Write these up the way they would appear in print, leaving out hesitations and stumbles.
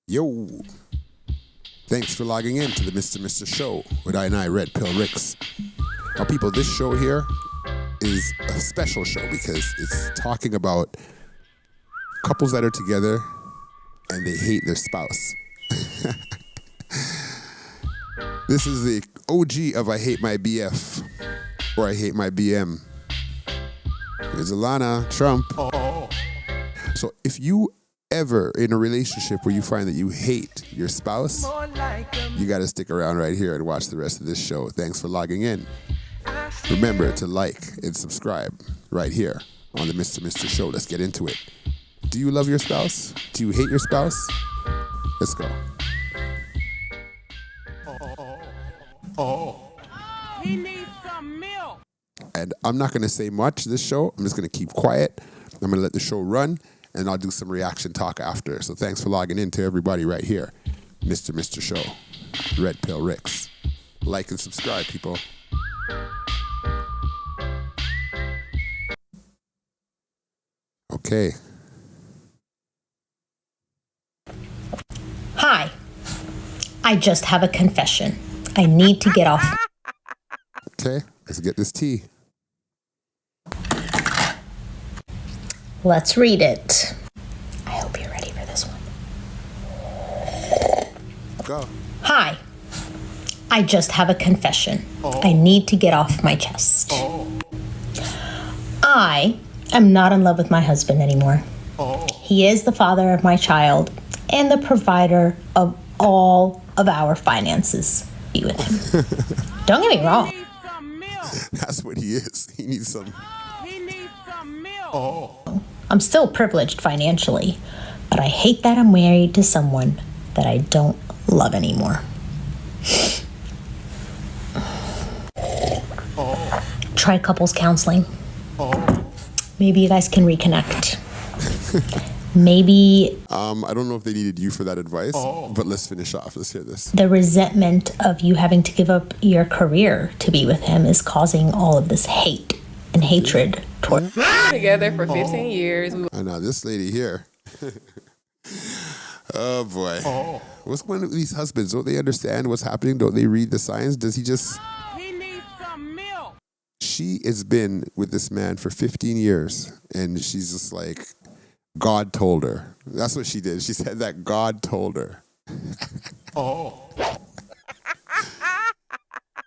Yo, thanks for logging in to the Mr. Show with I, Red Pill Rix. Now, people, this show here is a special show because it's talking about couples that are together and they hate their spouse. This is the OG of I Hate My BF or I Hate My BM. Here's Alana Trump. So if you ever in a relationship where you find that you hate your spouse, you got to stick around right here and watch the rest of this show. Thanks for logging in. Remember to like and subscribe right here on the Mr. Show. Let's get into it. Do you love your spouse? Do you hate your spouse? Let's go. He needs some milk. And I'm not going to say much this show. I'm just going to keep quiet. I'm going to let the show run, and I'll do some reaction talk after. So thanks for logging in to everybody right here. Mr. Show. Red Pill Rix. Like and subscribe, people. Okay. Hi. I just have a confession. I need to get off. Okay, let's get this tea. Let's read it. I hope you're ready for this one. Go. Hi. I just have a confession. I need to get off my chest. I am not in love with my husband anymore. He is the father of my child and the provider of all of our finances. Be with him. Don't get me wrong. He needs some milk. That's what he is. He needs some. He needs some milk. I'm still privileged financially, but I hate that I'm married to someone that I don't love anymore. Try couples counseling. Maybe you guys can reconnect. Maybe I don't know if they needed you for that advice, but let's finish off. Let's hear this. the resentment of you having to give up your career to be with him is causing all of this hate and hatred toward. Together for 15 years. I know this lady here. Oh boy. What's going on with these husbands? Don't they understand what's happening? Don't they read the signs? Does he just... He needs some milk. She has been with this man for 15 years, and she's just like, God told her. That's what she did. She said that God told her.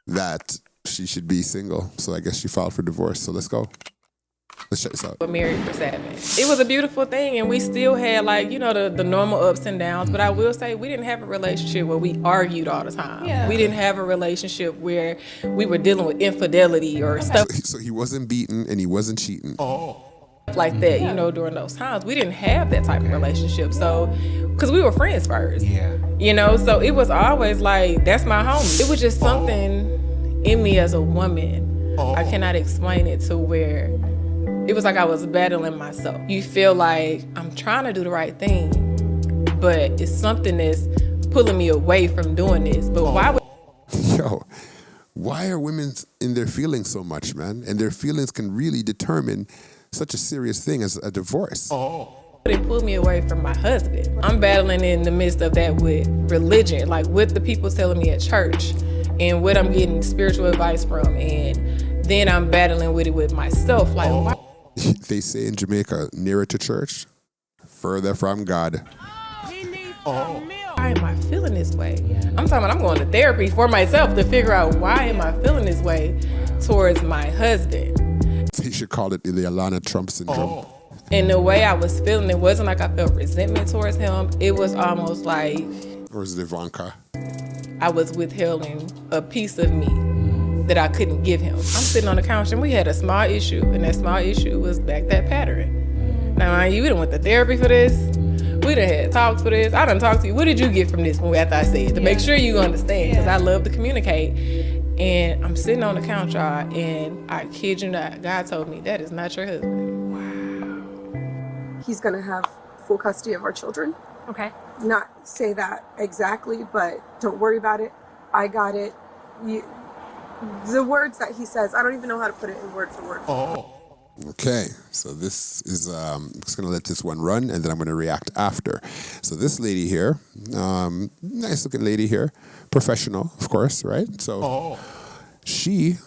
That she should be single. So I guess she filed for divorce. So let's go. Let's check this out. We're married for 7. It was a beautiful thing, and we still had the normal ups and downs. But I will say we didn't have a relationship where we argued all the time. Yeah. We didn't have a relationship where we were dealing with infidelity or stuff So he wasn't beaten and he wasn't cheating. like that, during those times. We didn't have that type of relationship. So, because we were friends first. Yeah. So it was always like, that's my homie. It was just something in me as a woman. I cannot explain it to where it was like I was battling myself. You feel like I'm trying to do the right thing, but it's something that's pulling me away from doing this. But why would... Yo, why are women in their feelings so much, man? And their feelings can really determine such a serious thing as a divorce. It pulled me away from my husband. I'm battling in the midst of that with religion, like what the people telling me at church and what I'm getting spiritual advice from. And then I'm battling with it with myself. Like, why? They say in Jamaica, nearer to church, further from God. He needs some milk. Why am I feeling this way? I'm talking about I'm going to therapy for myself to figure out why am I feeling this way towards my husband. They should call it the Alana Trump syndrome. And the way I was feeling, it wasn't like I felt resentment towards him. It was almost like Or is it Ivanka? I was withholding a piece of me that I couldn't give him. I'm sitting on the couch and we had a small issue, and that small issue was back that pattern. Now, mind you, we done went to therapy for this. We done had talks for this. I done talked to you. What did you get from this after I said? To make sure you understand, because I love to communicate. And I'm sitting on the couch, y'all, and I kid you not, God told me, that is not your husband. Wow. He's going to have full custody of our children. Okay. Not say that exactly, but don't worry about it. I got it. The words that he says, I don't even know how to put it in word for word. Okay, so this is, just going to let this one run, and then I'm going to react after. So this lady here, nice looking lady here, professional, of course, right? So she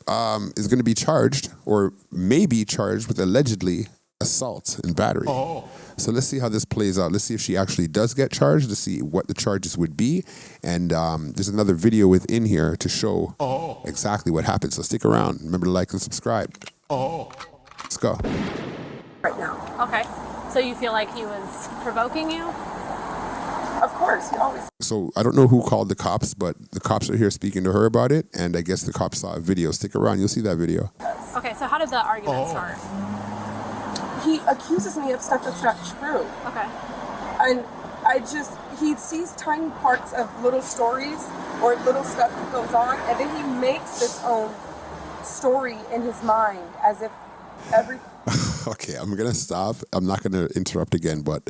is going to be charged, or may be charged with allegedly assault and battery. So let's see how this plays out. Let's see if she actually does get charged, to see what the charges would be. And there's another video within here to show exactly what happened. So stick around. Remember to like and subscribe. Let's go. Right now. Okay. So you feel like he was provoking you? Of course, he always. So I don't know who called the cops, but the cops are here speaking to her about it. And I guess the cops saw a video. Stick around. You'll see that video. Okay, so how did the argument start? He accuses me of stuff that's not true. Okay. And he sees tiny parts of little stories or little stuff that goes on, and then he makes his own story in his mind as if every... Okay, I'm going to stop. I'm not going to interrupt again, but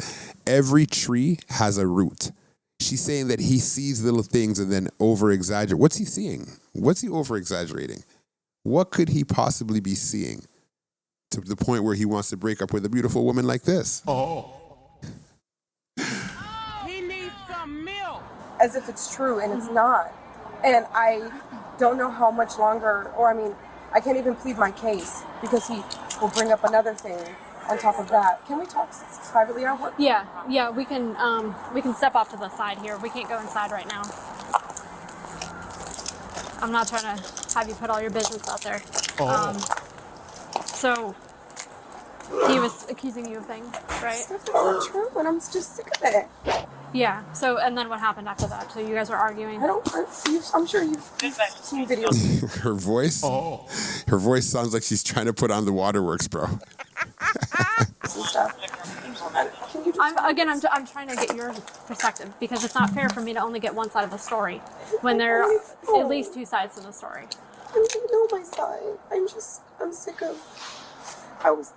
every tree has a root. She's saying that he sees little things and then over-exaggerate. What's he seeing? What's he over-exaggerating? What could he possibly be seeing to the point where he wants to break up with a beautiful woman like this? He needs some milk. as if it's true, and it's not. And I don't know how much longer, or I mean, I can't even plead my case because he will bring up another thing on top of that. Can we talk privately at work? Yeah, we can step off to the side here. We can't go inside right now. I'm not trying to have you put all your business out there. So he was accusing you of things, right? Stuff that's not true, and I'm just sick of it. Yeah. So, and then what happened after that? So you guys were arguing. I'm sure you've seen videos. Her voice? Her voice sounds like she's trying to put on the waterworks, bro. And stuff. Can you just I'm trying to get your perspective because it's not fair for me to only get one side of the story when there are at least two sides to the story. You know my side. I'm sick of. I was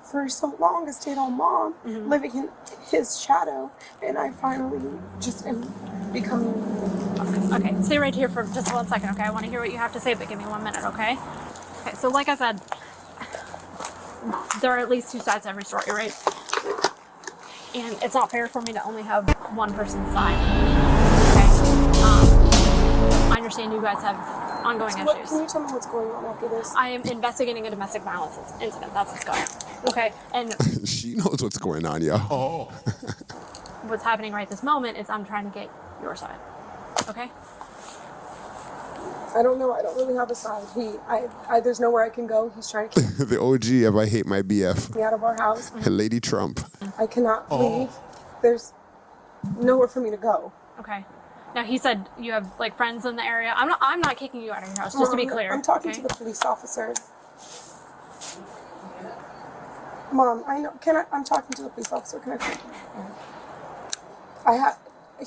for so long a stay-at-home mom, living in his shadow, and I finally just am becoming. Okay, stay right here for just 1 second, okay? I want to hear what you have to say, but give me 1 minute, okay? Okay, so like I said, there are at least two sides to every story, right? And it's not fair for me to only have one person's side, okay? I understand you guys have ongoing issues. Can you tell me what's going on after this? I am investigating a domestic violence incident. That's what's going on. Okay, and She knows what's going on, yo. what's happening right this moment is I'm trying to get your side. Okay? I don't know. I don't really have a side. There's nowhere I can go. He's trying to keep The OG of I Hate My BF. me out of our house. Lady Trump. I cannot leave. There's nowhere for me to go. Okay. Now he said you have like friends in the area. I'm not kicking you out of your house, just to be clear. I'm talking okay? to the police officer. Mom, I know. I'm talking to the police officer. Can I?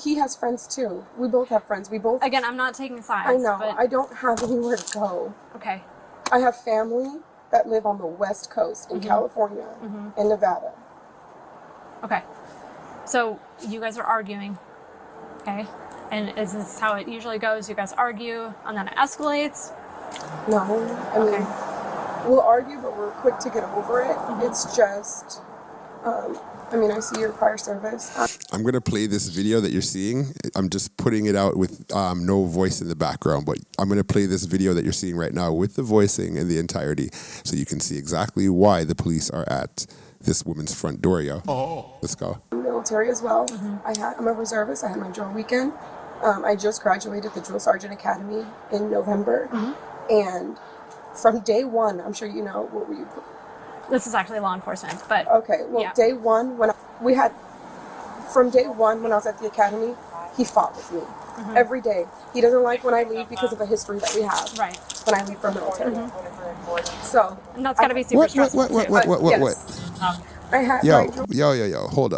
He has friends too. We both have friends. Again, I'm not taking sides. I know. But, I don't have anywhere to go. okay. I have family that live on the West Coast in California and Nevada. Okay. So you guys are arguing. Okay. And is this how it usually goes? You guys argue and then it escalates? No, I mean, we'll argue, but we're quick to get over it. It's just, I see your prior service. I'm going to play this video that you're seeing. I'm just putting it out with no voice in the background, but I'm going to play this video that you're seeing right now with the voicing in the entirety so you can see exactly why the police are at this woman's front door, yo. Let's go. I'm military as well. I'm a reservist. I had my drill weekend. I just graduated the Drill Sergeant Academy in November. And from day one, I'm sure you know, what were you? This is actually law enforcement, but Okay, well, yeah. day one, from day one when I was at the academy, he fought with me every day. He doesn't like when I leave because of a history that we have. Right. When I leave for military. So. And that's got to be super stressful. What? Yes. I had Yo, my drill. yo. Hold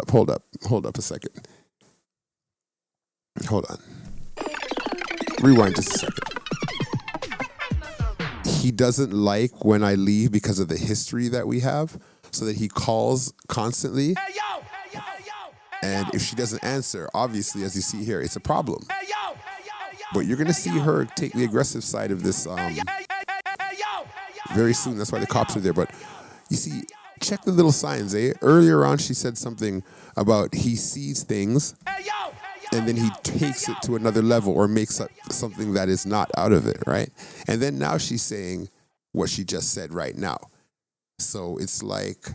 up a second. Hold on. Rewind just a second. He doesn't like when I leave because of the history that we have, so that he calls constantly. And if she doesn't answer, obviously, as you see here, it's a problem. But you're going to see her take the aggressive side of this very soon. That's why the cops are there. But You see, check the little signs, eh? Earlier on, she said something about he sees things and then he takes it to another level or makes up something that is not out of it, right? And then now she's saying what she just said right now. So it's like,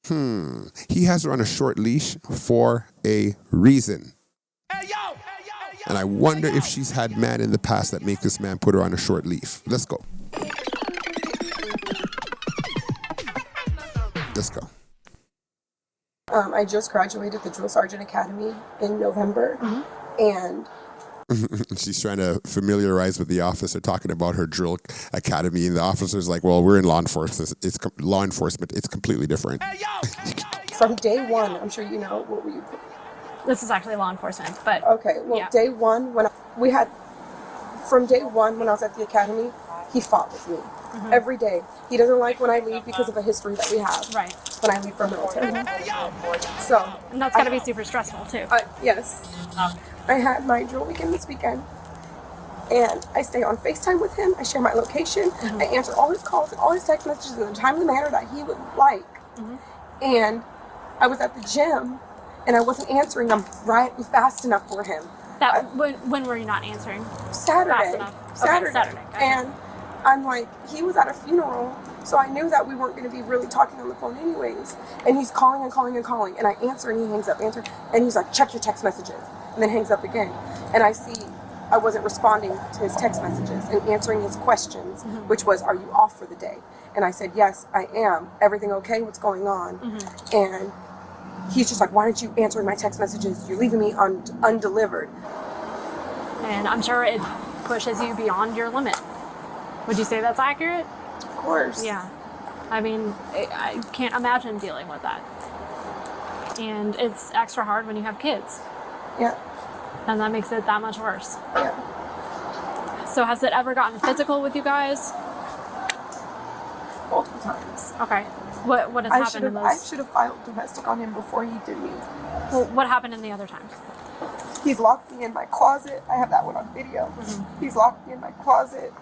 he has her on a short leash for a reason. And I wonder if she's had man in the past that make this man put her on a short leash. Let's go. Let's go. I just graduated the Drill Sergeant Academy in November, and she's trying to familiarize with the officer, talking about her drill academy, and the officer's like, "Well, we're in law enforcement. It's law enforcement. It's completely different." from day one, I'm sure you know what we. This is actually law enforcement, but Okay, well, yeah. day one from day one when I was at the academy, he fought with me every day. He doesn't like when I leave because of a history that we have. Right. When I leave for military. So. And that's got to be super stressful too. Yes. I had my drill weekend this weekend, and I stay on FaceTime with him. I share my location. I answer all his calls and all his text messages in the timely manner that he would like. And I was at the gym, and I wasn't answering them fast enough for him. When were you not answering? Saturday. Fast enough. Saturday. Okay, Saturday. Gotcha. And I'm like, he was at a funeral, so I knew that we weren't going to be really talking on the phone anyways. And he's calling and calling and calling, and I answer, and he hangs up, and he's like, check your text messages, and then hangs up again. And I see I wasn't responding to his text messages and answering his questions, which was, are you off for the day? And I said, yes, I am. Everything okay? What's going on? And he's just like, why aren't you answering my text messages? You're leaving me undelivered. And I'm sure it pushes you beyond your limit. Would you say that's accurate? Of course. Yeah. I mean, I can't imagine dealing with that. And it's extra hard when you have kids. Yeah. And that makes it that much worse. Yeah. So has it ever gotten physical with you guys? Multiple times. Okay. What has happened in those? I should have filed domestic on him before he did me. Well, what happened in the other times? He's locked me in my closet. I have that one on video. He's locked me in my closet.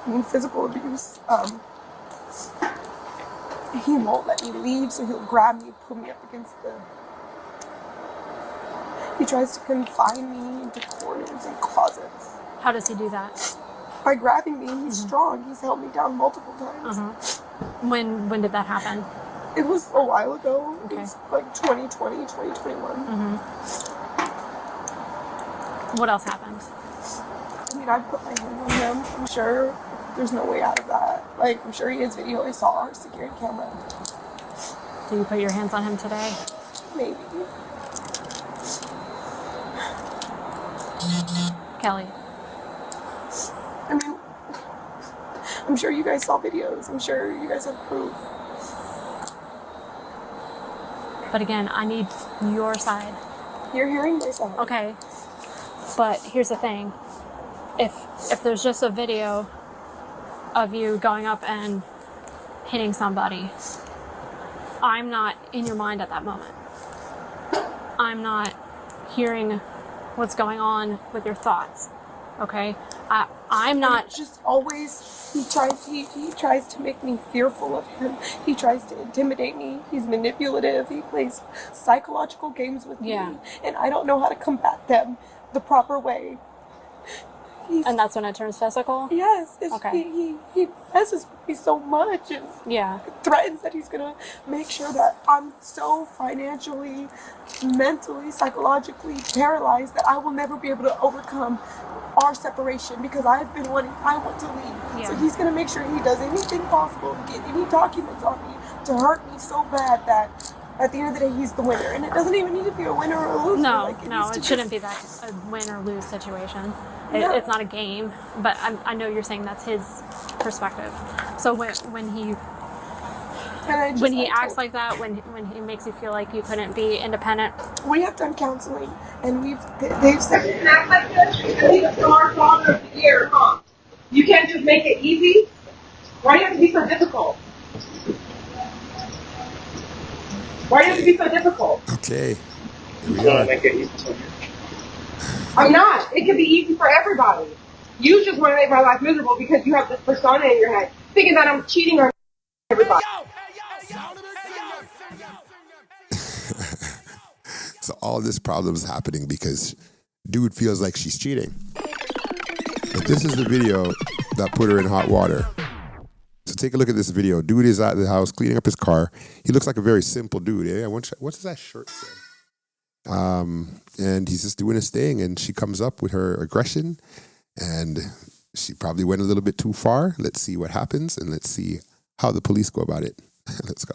I mean, physical abuse. He won't let me leave, so he'll grab me, put me up against the... He tries to confine me into corners and closets. How does he do that? By grabbing me, he's strong. He's held me down multiple times. When did that happen? It was a while ago. Okay. It was like 2020, 2021. What else happened? I mean, I put my hand on him. I'm sure there's no way out of that. Like, I'm sure he has video. I saw our security camera. Do you put your hands on him today? Maybe. Kelly. I mean, I'm sure you guys saw videos. I'm sure you guys have proof. But again, I need your side. You're hearing my side. Okay. But here's the thing. If there's just a video of you going up and hitting somebody, I'm not in your mind at that moment. I'm not hearing what's going on with your thoughts. Okay? I'm not... Just always, he tries to make me fearful of him. He tries to intimidate me. He's manipulative. He plays psychological games with me. And I don't know how to combat them the proper way. And that's when it turns physical? Yes. Okay. He messes with me so much and threatens that he's going to make sure that I'm so financially, mentally, psychologically paralyzed that I will never be able to overcome our separation because I want to leave. So he's going to make sure he does anything possible to get any documents on me to hurt me so bad that at the end of the day, he's the winner. And it doesn't even need to be a winner or a loser. No, it shouldn't be that a win or lose situation. It's not a game, but I know you're saying that's his perspective. So when he acts like that, when he makes you feel like you couldn't be independent. We have done counseling, and they've said you can act like this. You can be the smart father of the year, huh? You can't just make it easy. Why do you have to be so difficult? Why do you have to be so difficult? Okay. Here we are. Make it easy for you. I'm not. It can be easy for everybody. You just want to make my life miserable because you have this persona in your head. thinking that I'm cheating on everybody. So all this problem is happening because dude feels like she's cheating. But this is the video that put her in hot water. So take a look at this video. Dude is at the house cleaning up his car. He looks like a very simple dude. Yeah, what does that shirt say? And he's just doing his thing, and she comes up with her aggression, and she probably went a little bit too far. Let's see what happens, and let's see how the police go about it. Let's go.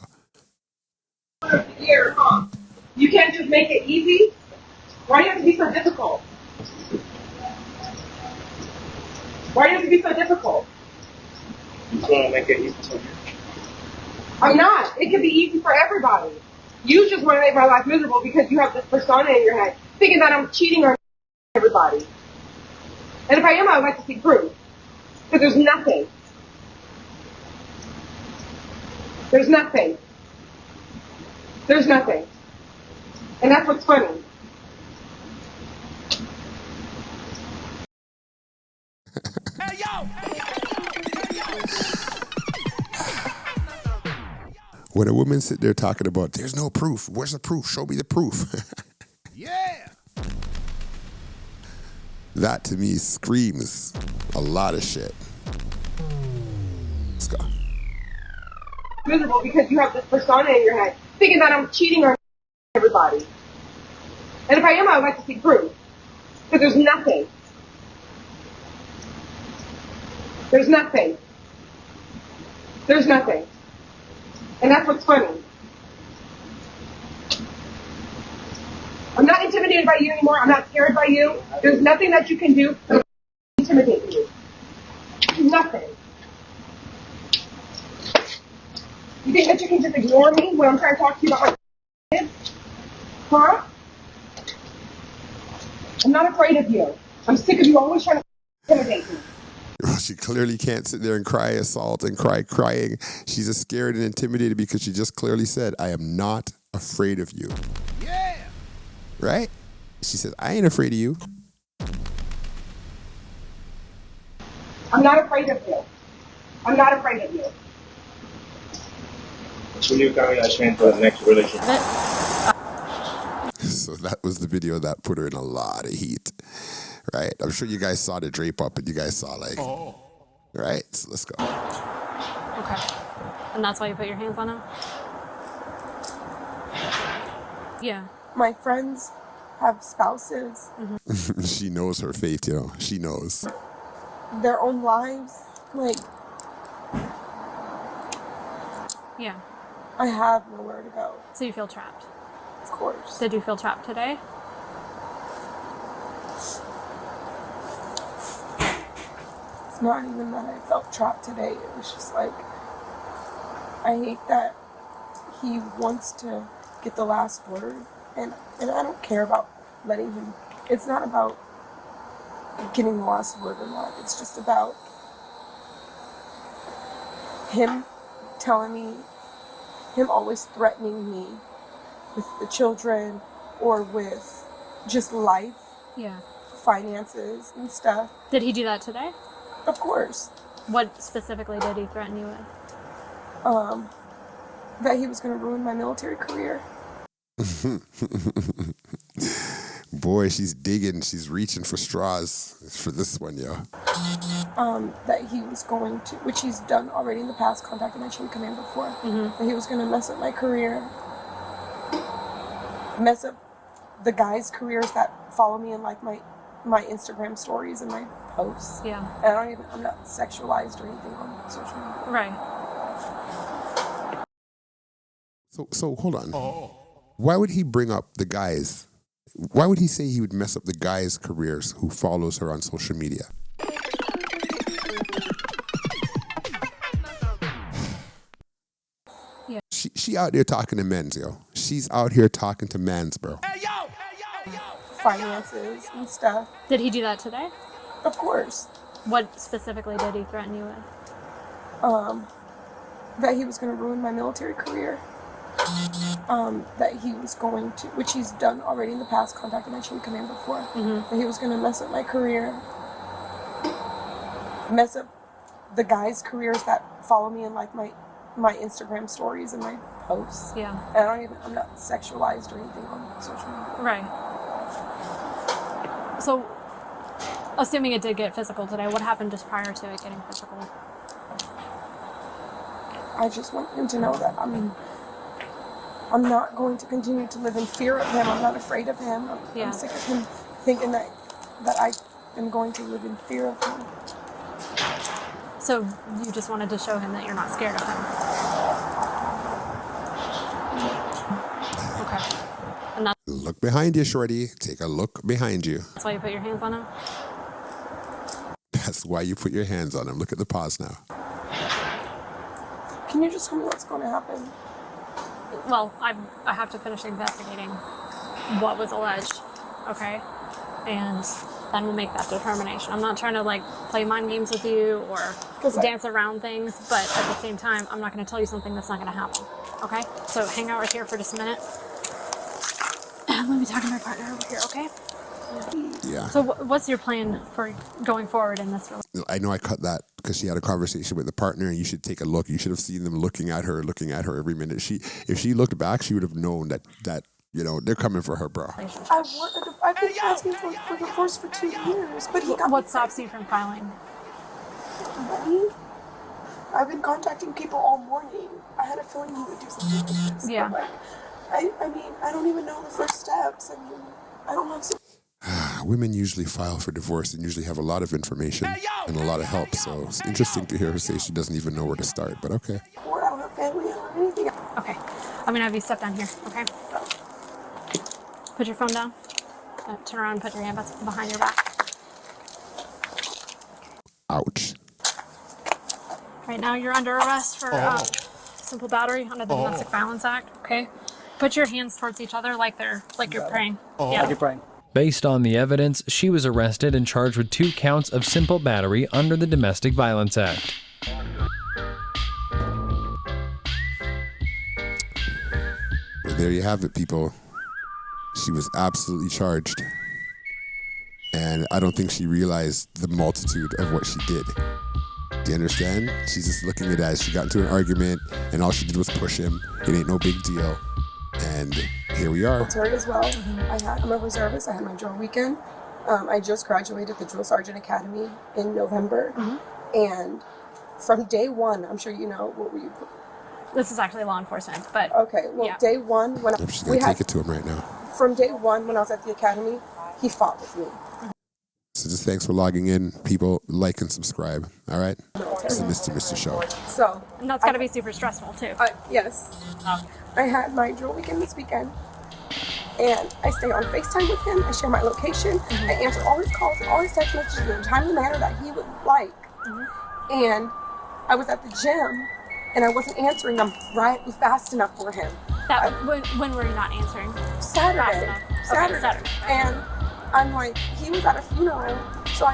Here, huh? You can't just make it easy? Why do you have to be so difficult? Why do you have to be so difficult? You just want to make it easy for you. I'm not. It can be easy for everybody. You just want to make my life miserable because you have this persona in your head, thinking that I'm cheating on everybody. And if I am, I would like to see proof. Because there's nothing. There's nothing. There's nothing. And that's what's funny. Hey, yo! When a woman sit there talking about, there's no proof. Where's the proof? Show me the proof. Yeah! That to me screams a lot of shit. Let's go. Miserable because you have this persona in your head, thinking that I'm cheating on everybody. And if I am, I would like to see proof. Because there's nothing. There's nothing. There's nothing. And that's what's funny. I'm not intimidated by you anymore. I'm not scared by you. There's nothing that you can do to intimidate me. Nothing. You think that you can just ignore me when I'm trying to talk to you about my kids? Huh? I'm not afraid of you. I'm sick of you always trying to intimidate me. She clearly can't sit there and cry assault and crying. She's just scared and intimidated because she just clearly said, I am not afraid of you. Yeah! Right? She says, I ain't afraid of you. I'm not afraid of you. I'm not afraid of you. So you got me that change for the next relationship. So that was the video that put her in a lot of heat. Right? I'm sure you guys saw the drape up and you guys saw like, right? So let's go. Okay. And that's why you put your hands on him? Yeah. My friends have spouses, She knows her fate, you know. She knows. their own lives. Like, Yeah. I have nowhere to go, So you feel trapped. of course. Did you feel trapped today? It's not even that I felt trapped today. It was just like, I hate that he wants to get the last word. And I don't care about letting him. It's not about getting the last word or not. It's just about him telling me, him always threatening me with the children or with just life, Yeah. finances and stuff. Did he do that today? Of course. What specifically did he threaten you with? That he was going to ruin my military career. Boy, she's digging. She's reaching for straws for this one, yo. That he was going to, which he's done already in the past, contacted my chain of command before, that he was going to mess up my career, mess up the guys' careers that follow me in like my Instagram stories and my posts. Yeah. And I'm not sexualized or anything on social media. Right. So hold on. Why would he bring up the guys? Why would he say he would mess up the guys' careers who follows her on social media? Yeah. She out there talking to men's, yo. She's out here talking to men's, bro. Hey, yo! Finances and stuff. Did he do that today? Of course. What specifically did he threaten you with? That he was going to ruin my military career. That he was going to, which he's done already in the past, contacted my chain of command before, that he was going to mess up my career, mess up the guys' careers that follow me in like my Instagram stories and my posts. Yeah. And I'm not sexualized or anything on social media. Right. So, assuming it did get physical today, what happened just prior to it getting physical? I just want him to know that I'm not going to continue to live in fear of him. I'm not afraid of him. Yeah. I'm sick of him thinking that I am going to live in fear of him. So you just wanted to show him that you're not scared of him. Okay. And Look behind you, shorty. Take a look behind you. that's why you put your hands on him? That's why you put your hands on him. Look at the pause now. Can you just tell me what's going to happen? Well, I have to finish investigating what was alleged, okay? And then we'll make that determination. I'm not trying to like play mind games with you or dance around things, but at the same time, I'm not going to tell you something that's not going to happen, okay? So hang out right here for just a minute. And let me talk to my partner over here, okay? Yeah. So what's your plan for going forward in this relationship? I know I cut that because she had a conversation with the partner, and you should take a look. You should have seen them looking at her every minute. If she looked back, she would have known that they're coming for her, bro. I've been asking for divorce for 2 years, but he got What stops you from filing? money. I've been contacting people all morning. I had a feeling he would do something like this. Yeah. But I mean, I don't even know the first steps. I mean, I don't have. Women usually file for divorce and usually have a lot of information and a lot of help. So it's interesting to hear her say she doesn't even know where to start. But okay. I don't have family or anything. Okay. I'm going to have you step down here, okay? Put your phone down. Turn around and put your hand behind your back. Ouch. Right now you're under arrest for simple battery under the Domestic Violence Act, okay? Put your hands towards each other like you're praying. Yeah. Like you're praying. Based on the evidence, she was arrested and charged with 2 counts of simple battery under the Domestic Violence Act. Well, there you have it, people. She was absolutely charged. And I don't think she realized the multitude of what she did. Do you understand? She's just looking at it as she got into an argument and all she did was push him. It ain't no big deal. And here we are. Military as well. I'm a reservist. I had my drill weekend. I just graduated the Drill Sergeant Academy in November. And from day one, I'm sure you know, what were you? This is actually law enforcement, but... Okay, well, yeah. day one, when She's going to take it to him right now. From day one, when I was at the academy, he fought with me. So just thanks for logging in. People, like and subscribe. All right? It's the Mr. Show. So... And that's got to be super stressful, too. Yes. I had my drill weekend this weekend, and I stay on FaceTime with him. I share my location. I answer all his calls and all his text messages in a timely manner that he would like. And I was at the gym, and I wasn't answering them fast enough for him. When were you not answering? Saturday. Fast enough. Okay, Saturday. And I'm like, he was at a funeral, so I